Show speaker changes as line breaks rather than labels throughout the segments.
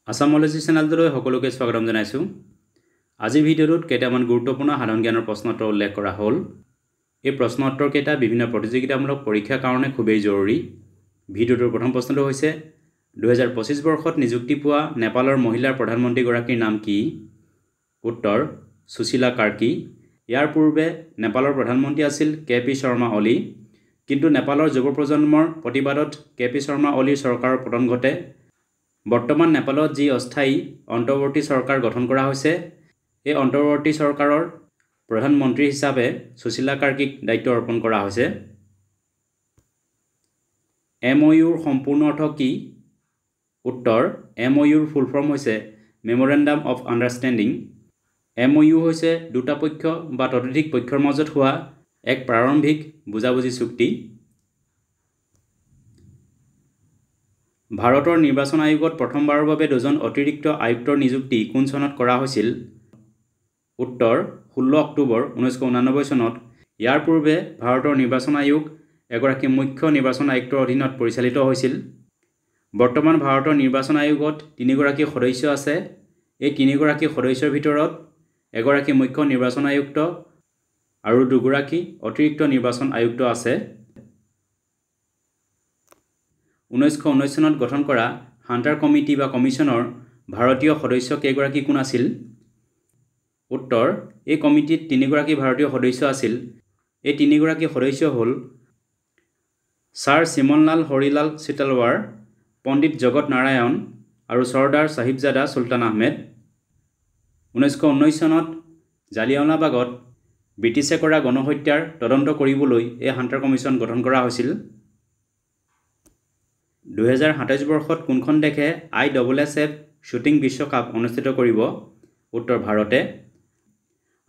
আসামোলজি চেনেলটোলৈ সকলোকে স্বাগতম জনাইছো। আজিৰ ভিডিঅ'টোত কেইটামান গুৰুত্বপূৰ্ণ সাধাৰণ জ্ঞানৰ প্ৰশ্নোত্তৰ উল্লেখ কৰা হ'ল। এই প্ৰশ্নোত্তৰ কেইটা বিভিন্ন প্ৰতিযোগিতামূলক পৰীক্ষাৰ কাৰণে খুবেই জৰুৰী। ভিডিঅ'টোৰ প্ৰথম প্ৰশ্নটো হৈছে 2025 বৰ্ষত নিযুক্তি পোৱা নেপালৰ মহিলাৰ প্ৰধানমন্ত্ৰীগৰাকীৰ নাম কি? উত্তৰ সুশীলা কাৰ্কি। ইয়াৰ পূৰ্বে নেপালৰ প্ৰধানমন্ত্ৰী আছিল কেপি শৰ্মা অলি, কিন্তু নেপালৰ যুৱ প্ৰজন্মৰ প্ৰতিবাদত কেপি শৰ্মা অলিৰ চৰকাৰৰ পতন ঘটে। বৰ্তমান নেপালত যি অস্থায়ী অন্তৰ্বৰ্তী চৰকাৰ গঠন কৰা হৈছে, এই অন্তৰ্বৰ্তী চৰকাৰৰ প্ৰধানমন্ত্ৰী হিচাপে সুশীলা কাৰ্কিক দায়িত্ব অৰ্পণ কৰা হৈছে। MOUৰ সম্পূৰ্ণ অৰ্থ কি? উত্তৰ MOUৰ ফুল ফৰ্ম হৈছে মেমৰেণ্ডাম অফ আণ্ডাৰষ্টেণ্ডিং। MOU হৈছে দুটা পক্ষ বা ততোধিক পক্ষৰ মাজত হোৱা এক প্ৰাৰম্ভিক বুজাবুজি চুক্তি। ভাৰতৰ নিৰ্বাচন আয়োগত প্ৰথমবাৰৰ বাবে দুজন অতিৰিক্ত আয়ুক্তৰ নিযুক্তি কোন চনত কৰা হৈছিল? উত্তৰ 16 অক্টোবৰ 1989 চনত। ইয়াৰ পূৰ্বে ভাৰতৰ নিৰ্বাচন আয়োগ এগৰাকী মুখ্য নিৰ্বাচন আয়ুক্তৰ অধীনত পৰিচালিত হৈছিল। বৰ্তমান ভাৰতৰ নিৰ্বাচন আয়োগত 3গৰাকী সদস্য আছে। এই 3গৰাকী সদস্যৰ ভিতৰত এগৰাকী মুখ্য নিৰ্বাচন আয়ুক্ত আৰু 2গৰাকী অতিৰিক্ত নিৰ্বাচন আয়ুক্ত আছে। 1919 চনত গঠন কৰা হাণ্টাৰ কমিটি বা কমিশ্যনৰ ভাৰতীয় সদস্য কেইগৰাকী কোন আছিল? উত্তৰ এই কমিটিত 3গৰাকী ভাৰতীয় সদস্য আছিল। এই 3গৰাকী সদস্য হ'ল ছাৰ চিমনলাল হৰিলাল চিতালৱাৰ, পণ্ডিত জগত নাৰায়ণ আৰু চৰ্দাৰ চাহিবজাদা চুলতান আহমেদ। 1919 চনত জালিয়ানৱালাবাগত ব্ৰিটিছে কৰা গণহত্যাৰ তদন্ত কৰিবলৈ এই হাণ্টাৰ কমিশ্যন গঠন কৰা হৈছিল। 2027 বৰ্ষত কোনখন দেশে ISSF শ্বুটিং বিশ্বকাপ অনুষ্ঠিত কৰিব? উত্তৰ ভাৰতে।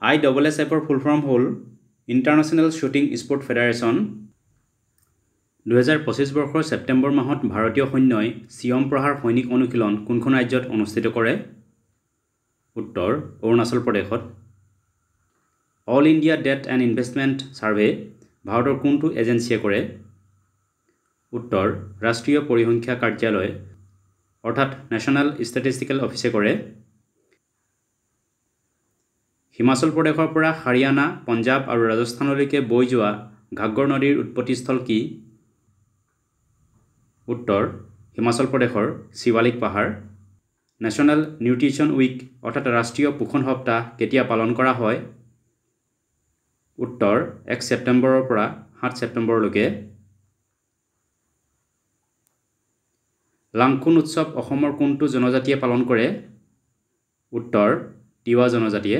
ISSFৰ ফুল ফৰ্ম হ'ল ইণ্টাৰনেশ্যনেল শ্বুটিং স্পৰ্ট ফেডাৰেশ্যন। 2025 বৰ্ষৰ ছেপ্টেম্বৰ মাহত ভাৰতীয় সৈন্যই চিয়ম প্ৰহাৰ সৈনিক অনুশীলন কোনখন ৰাজ্যত অনুষ্ঠিত কৰে? উত্তৰ অৰুণাচল প্ৰদেশত। All India debt and investment survey ভাৰতৰ কোনটো এজেঞ্চিয়ে কৰে? উত্তৰ ৰাষ্ট্ৰীয় পৰিসংখ্যা কাৰ্যালয় অৰ্থাৎ নেশ্যনেল ষ্টেটিষ্টিকেল অফিচে কৰে। হিমাচল প্ৰদেশৰ পৰা হাৰিয়ানা, পঞ্জাৱ আৰু ৰাজস্থানলৈকে বৈ যোৱা ঘাগ্গৰ নদীৰ উৎপত্তিস্থল কি? উত্তৰ হিমাচল প্ৰদেশৰ শিৱালিক পাহাৰ। নেশ্যনেল নিউট্ৰিশ্যন উইক অৰ্থাৎ ৰাষ্ট্ৰীয় পোষণ সপ্তাহ কেতিয়া পালন কৰা হয়? উত্তৰ 1 ছেপ্টেম্বৰৰ পৰা 7 ছেপ্টেম্বৰলৈকে। লাংখুন উৎসৱ অসমৰ কোনটো জনজাতিয়ে পালন কৰে? উত্তৰ তিৱা জনজাতিয়ে।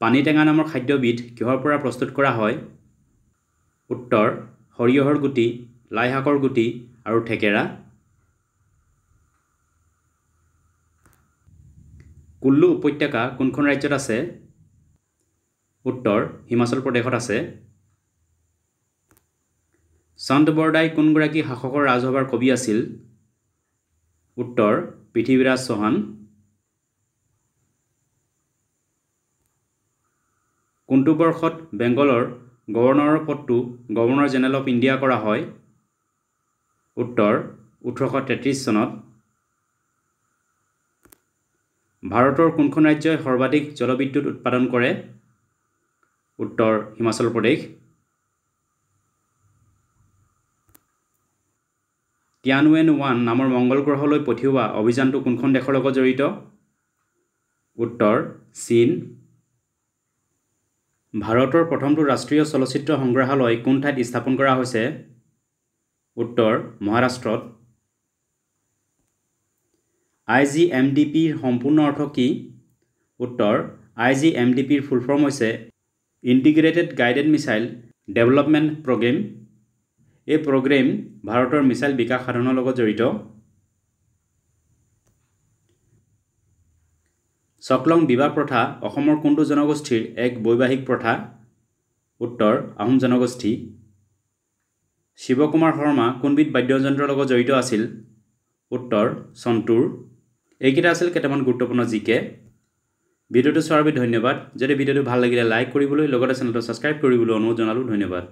পানীটেঙা নামৰ খাদ্যবিধ কিহৰ পৰা প্ৰস্তুত কৰা হয়? উত্তৰ সৰিয়হৰ গুটি, লাই শাকৰ গুটি আৰু থেকেৰা। কুল্লু উপত্যকা কোনখন ৰাজ্যত আছে? উত্তৰ হিমাচল প্ৰদেশত আছে। চন্দ বৰদাই কোনগৰাকী শাসকৰ ৰাজসভাৰ কবি আছিল? উত্তৰ পৃথ্বীৰাজ চৌহান। কোনটো বৰ্ষত বেংগলৰ গৱৰ্ণৰৰ পদটো গভৰ্ণৰ জেনেৰেল অফ ইণ্ডিয়া কৰা হয়? উত্তৰ 1833 চনত। ভাৰতৰ কোনখন ৰাজ্যই সৰ্বাধিক জলবিদ্যুৎ উৎপাদন কৰে? উত্তৰ হিমাচল প্ৰদেশ। টিয়ানৱেন-1 নামৰ মংগল গ্ৰহলৈ পঠিওৱা অভিযানটো কোনখন দেশৰ লগত জড়িত? উত্তৰ চীন। ভাৰতৰ প্ৰথমটো ৰাষ্ট্ৰীয় চলচ্চিত্ৰ সংগ্ৰহালয় কোন ঠাইত স্থাপন কৰা হৈছে? উত্তৰ মহাৰাষ্ট্ৰত। IGMDPৰ সম্পূৰ্ণ অৰ্থ কি? উত্তৰ IGMDPৰ ফুল ফৰ্ম হৈছে integrated guided missile development programme. এই প্ৰগ্ৰেম ভাৰতৰ মিছাইল বিকাশ সাধনৰ লগত জড়িত। চকলং বিবাহ প্ৰথা অসমৰ কোনটো জনগোষ্ঠীৰ এক বৈবাহিক প্ৰথা? উত্তৰ আহোম জনগোষ্ঠী। শিৱকুমাৰ শৰ্মা কোনবিধ বাদ্যযন্ত্ৰৰ লগত জড়িত আছিল? উত্তৰ সন্তুৰ। এইকেইটা আছিল কেইটামান গুৰুত্বপূৰ্ণ জিকে। ভিডিঅ'টো চোৱাৰ বাবে ধন্যবাদ। যদি ভিডিঅ'টো ভাল লাগিলে লাইক কৰিবলৈ লগতে চেনেলটো ছাবস্ক্ৰাইব কৰিবলৈ অনুৰোধ জনালোঁ। ধন্যবাদ।